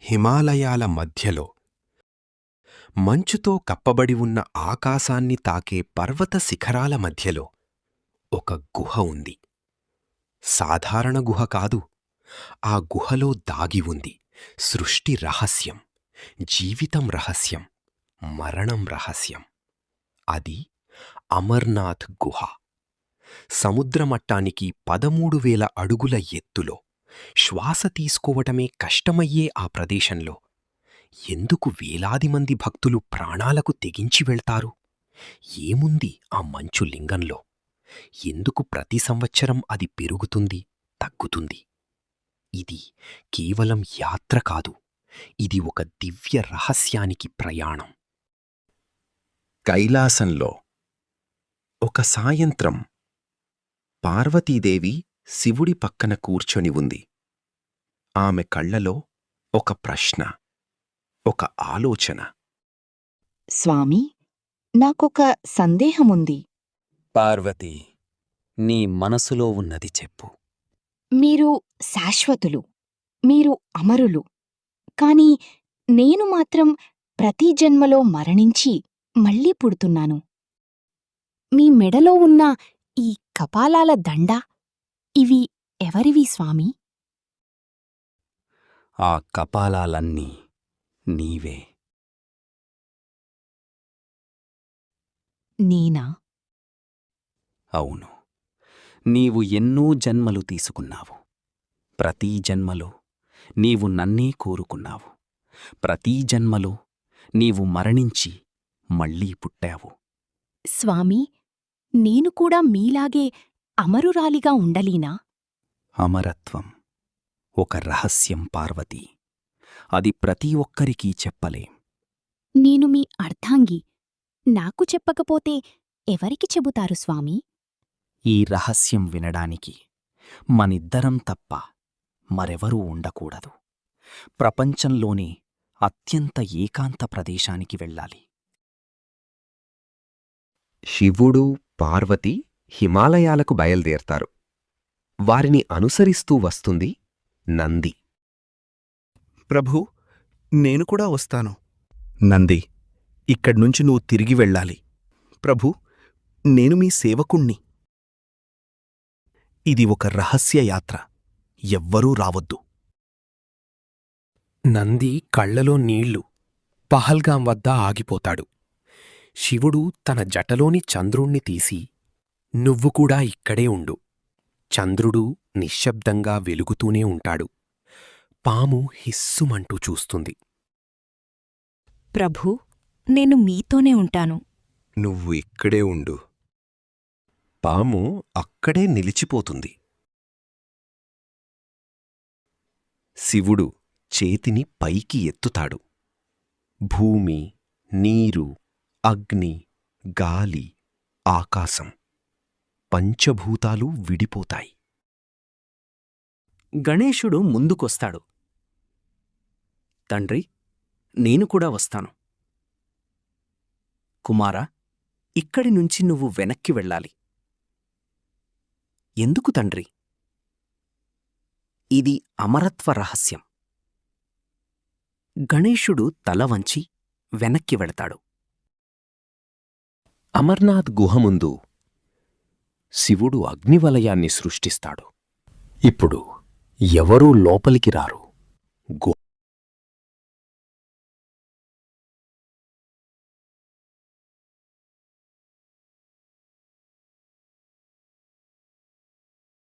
హిమాలయాల మధ్యలో మంచుతో కప్పబడి ఉన్న ఆకాశాన్ని తాకే పర్వత శిఖరాల మధ్యలో ఒక గుహ ఉంది. సాధారణ గుహ కాదు. ఆ గుహలో దాగి ఉంది సృష్టి రహస్యం, జీవితం రహస్యం, మరణం రహస్యం. అది అమర్నాథ్ గుహ. సముద్రమట్టానికి 13,000 అడుగుల ఎత్తులో, శ్వాస తీసుకోవటమే కష్టమయ్యే ఆ ప్రదేశంలో ఎందుకు వేలాది మంది భక్తులు ప్రాణాలకు తెగించి వెళ్తారు? ఏముంది ఆ మంచు లింగంలో? ఎందుకు ప్రతి సంవత్సరం అది పెరుగుతుంది, తగ్గుతుంది? ఇది కేవలం యాత్ర కాదు, ఇది ఒక దివ్య రహస్యానికి ప్రయాణం. కైలాసంలో ఒక సాయంత్రం పార్వతీదేవి శివుడి పక్కన కూర్చొని ఉంది. ఆమె కళ్లలో ఒక ప్రశ్న, ఒక ఆలోచన. స్వామీ, నాకొక సందేహముంది. పార్వతీ, నీ మనసులో ఉన్నది చెప్పు. మీరు శాశ్వతులు, మీరు అమరులు. కాని నేను మాత్రం ప్రతి జన్మలో మరణించి మళ్ళీ పుడుతున్నాను. మీ మెడలో ఉన్న ఈ కపాలాల దండ, ఇవి ఎవరివి స్వామీ? ఆ కపాలాలన్నీ నీవే. నేనా? అవును, నీవు ఎన్నో జన్మలు తీసుకున్నావు. ప్రతీ జన్మలో నీవు నన్నే కోరుకున్నావు. ప్రతీ జన్మలో నీవు మరణించి మళ్ళీ పుట్టావు. స్వామీ, నేను కూడా మీలాగే అమరురాలిగా ఉండలీనా? అమరత్వం ఒక రహస్యం పార్వతీ. అది ప్రతి ఒక్కరికీ చెప్పలేం. నేను మీ అర్ధాంగి. నాకు చెప్పకపోతే ఎవరికి చెబుతారు స్వామీ? ఈ రహస్యం వినడానికి మనిద్దరం తప్ప మరెవరూ ఉండకూడదు. ప్రపంచంలోనే అత్యంత ఏకాంత ప్రదేశానికి వెళ్ళాలి. శివుడు, పార్వతి హిమాలయాలకు బయల్దేరతారు. వారిని అనుసరిస్తూ వస్తుంది నంది. ప్రభూ, నేను కూడా వస్తాను. నంది, ఇక్కడ్నుంచి నువ్వు తిరిగి వెళ్ళాలి. ప్రభూ, నేను మీ సేవకుణ్ణి. ఇది ఒక రహస్య యాత్ర. ఎవ్వరూ రావద్దు. నంది కళ్లలో నీళ్లు. పహల్గాం వద్ద ఆగిపోతాడు. శివుడు తన జటలోని చంద్రుణ్ణి తీసి, నువ్వు కూడా ఇక్కడే ఉండు. చంద్రుడు నిశ్శబ్దంగా వెలుగుతూనే ఉంటాడు. పాము హిస్సుమంటూ చూస్తుంది. ప్రభూ, నేను మీతోనే ఉంటాను. నువ్వు ఇక్కడే ఉండు. పాము అక్కడే నిలిచిపోతుంది. శివుడు చేతిని పైకి ఎత్తుతాడు. భూమి, నీరు, అగ్ని, గాలి, ఆకాశం, పంచభూతాలు విడిపోతాయి. గణేశుడు ముందుకొస్తాడు. తండ్రి, నేను కూడా వస్తాను. కుమారా, ఇక్కడి నుంచి నువ్వు వెనక్కి వెళ్ళాలి. ఎందుకు తండ్రి? ఇది అమరత్వ రహస్యం. గణేశుడు తల వంచి వెనక్కి వెళతాడు. అమర్నాథ్ గుహ ముందు శివుడు అగ్నివలయాన్ని సృష్టిస్తాడు. ఇప్పుడు ఎవరూ లోపలికి రారు.